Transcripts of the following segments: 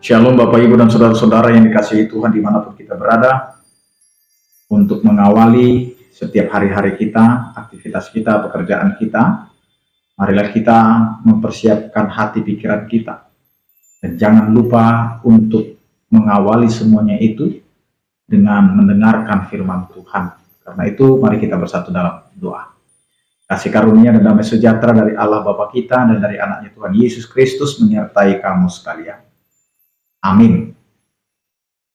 Shalom Bapak Ibu dan Saudara-saudara yang dikasihi Tuhan dimanapun kita berada, untuk mengawali setiap hari-hari kita, aktivitas kita, pekerjaan kita, marilah kita mempersiapkan hati pikiran kita. Dan jangan lupa untuk mengawali semuanya itu dengan mendengarkan firman Tuhan. Karena itu mari kita bersatu dalam doa. Kasih karunia dan damai sejahtera dari Allah Bapa kita dan dari anaknya Tuhan Yesus Kristus menyertai kamu sekalian. Amin.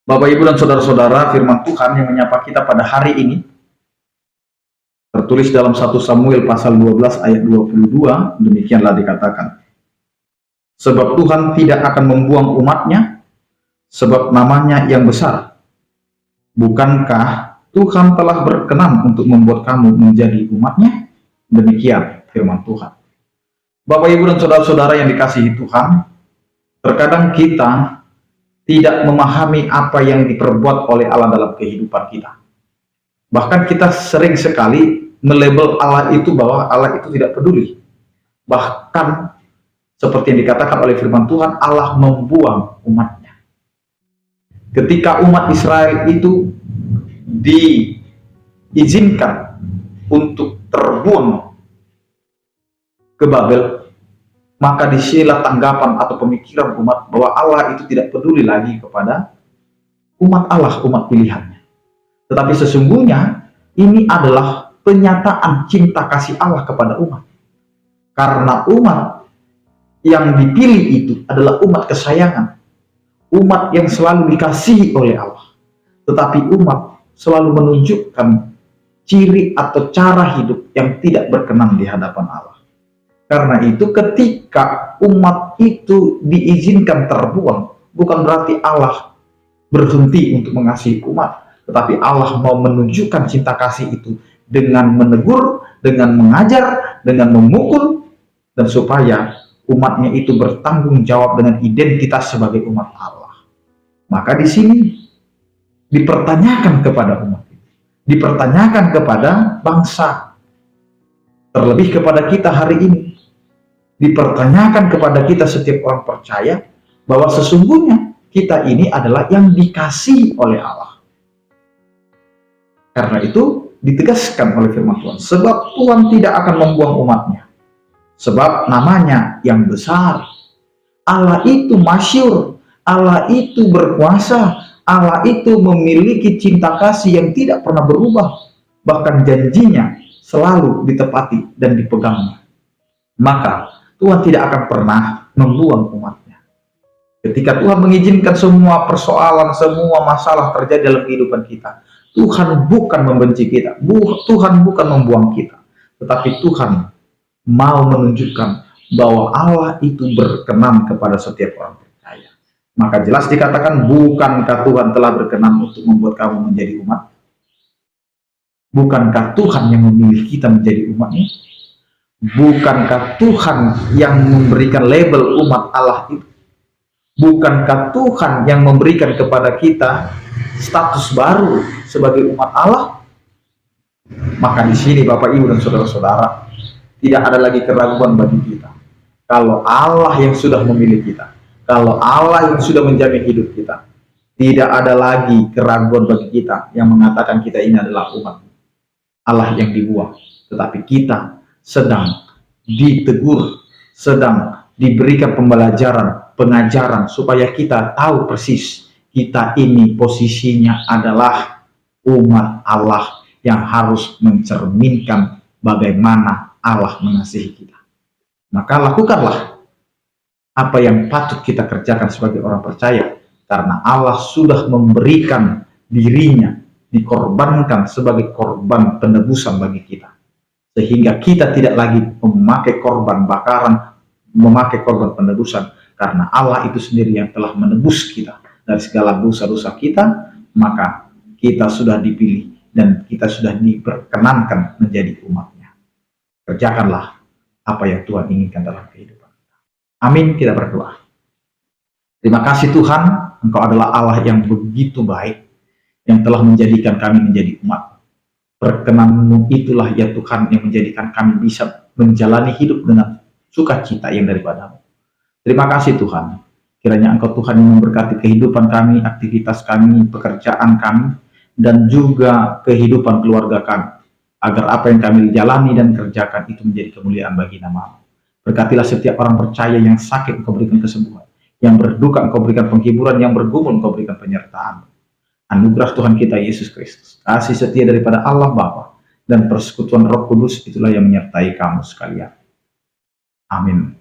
Bapak, Ibu, dan Saudara-saudara, firman Tuhan yang menyapa kita pada hari ini tertulis dalam 1 Samuel pasal 12 ayat 22, demikianlah dikatakan. Sebab Tuhan tidak akan membuang umatnya, sebab namanya yang besar. Bukankah Tuhan telah berkenan untuk membuat kamu menjadi umatnya? Demikian firman Tuhan. Bapak, Ibu, dan Saudara-saudara yang dikasihi Tuhan, terkadang kita tidak memahami apa yang diperbuat oleh Allah dalam kehidupan kita. Bahkan kita sering sekali melabel Allah itu bahwa Allah itu tidak peduli. Bahkan seperti yang dikatakan oleh firman Tuhan, Allah membuang umatnya. Ketika umat Israel itu diizinkan untuk terbuang ke Babel, maka disinilah tanggapan atau pemikiran umat bahwa Allah itu tidak peduli lagi kepada umat Allah, umat pilihannya. Tetapi sesungguhnya ini adalah penyataan cinta kasih Allah kepada umat. Karena umat yang dipilih itu adalah umat kesayangan, umat yang selalu dikasihi oleh Allah. Tetapi umat selalu menunjukkan ciri atau cara hidup yang tidak berkenan di hadapan Allah. Karena itu ketika umat itu diizinkan terbuang, bukan berarti Allah berhenti untuk mengasihi umat, tetapi Allah mau menunjukkan cinta kasih itu dengan menegur, dengan mengajar, dengan memukul, dan supaya umatnya itu bertanggung jawab dengan identitas sebagai umat Allah. Maka di sini dipertanyakan kepada umat, dipertanyakan kepada bangsa, terlebih kepada kita hari ini. Dipertanyakan kepada kita setiap orang percaya bahwa sesungguhnya kita ini adalah yang dikasihi oleh Allah. Karena itu ditegaskan oleh firman Tuhan, sebab Tuhan tidak akan membuang umatnya, sebab namanya yang besar. Allah itu masyhur, Allah itu berkuasa, Allah itu memiliki cinta kasih yang tidak pernah berubah, bahkan janjinya selalu ditepati dan dipegangnya. Maka Tuhan tidak akan pernah membuang umatnya. Ketika Tuhan mengizinkan semua persoalan, semua masalah terjadi dalam kehidupan kita, Tuhan bukan membenci kita, Tuhan bukan membuang kita, tetapi Tuhan mau menunjukkan bahwa Allah itu berkenan kepada setiap orang percaya. Maka jelas dikatakan, bukankah Tuhan telah berkenan untuk membuat kamu menjadi umat? Bukankah Tuhan yang memilih kita menjadi umatnya? Bukankah Tuhan yang memberikan label umat Allah itu? Bukankah Tuhan yang memberikan kepada kita status baru sebagai umat Allah? Maka di sini Bapak, Ibu, dan Saudara-saudara, tidak ada lagi keraguan bagi kita. Kalau Allah yang sudah memilih kita, kalau Allah yang sudah menjamin hidup kita, tidak ada lagi keraguan bagi kita yang mengatakan kita ini adalah umat Allah yang dibuang. Tetapi kita sedang ditegur, sedang diberikan pembelajaran, pengajaran, supaya kita tahu persis kita ini posisinya adalah umat Allah yang harus mencerminkan bagaimana Allah mengasihi kita. Maka lakukanlah apa yang patut kita kerjakan sebagai orang percaya, karena Allah sudah memberikan dirinya, dikorbankan sebagai korban penebusan bagi kita. Sehingga kita tidak lagi memakai korban bakaran, memakai korban penebusan, karena Allah itu sendiri yang telah menebus kita dari segala dosa-dosa kita. Maka kita sudah dipilih dan kita sudah diperkenankan menjadi umatnya. Kerjakanlah apa yang Tuhan inginkan dalam kehidupan kita. Amin. Kita berdoa. Terima kasih Tuhan, Engkau adalah Allah yang begitu baik, yang telah menjadikan kami menjadi umat. Berkenan-Mu itulah ya Tuhan yang menjadikan kami bisa menjalani hidup dengan sukacita yang daripada-Mu. Terima kasih Tuhan. Kiranya Engkau Tuhan yang memberkati kehidupan kami, aktivitas kami, pekerjaan kami, dan juga kehidupan keluarga kami. Agar apa yang kami jalani dan kerjakan itu menjadi kemuliaan bagi nama-Mu. Berkatilah setiap orang percaya yang sakit, Engkau berikan kesembuhan. Yang berduka, Engkau berikan penghiburan. Yang bergumul, Engkau berikan penyertaan. Anugerah Tuhan kita Yesus Kristus, kasih setia daripada Allah Bapa, dan persekutuan Roh Kudus itulah yang menyertai kamu sekalian. Amin.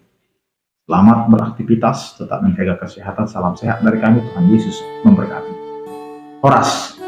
Selamat beraktivitas, tetap menjaga kesehatan. Salam sehat dari kami, Tuhan Yesus memberkati. Horas.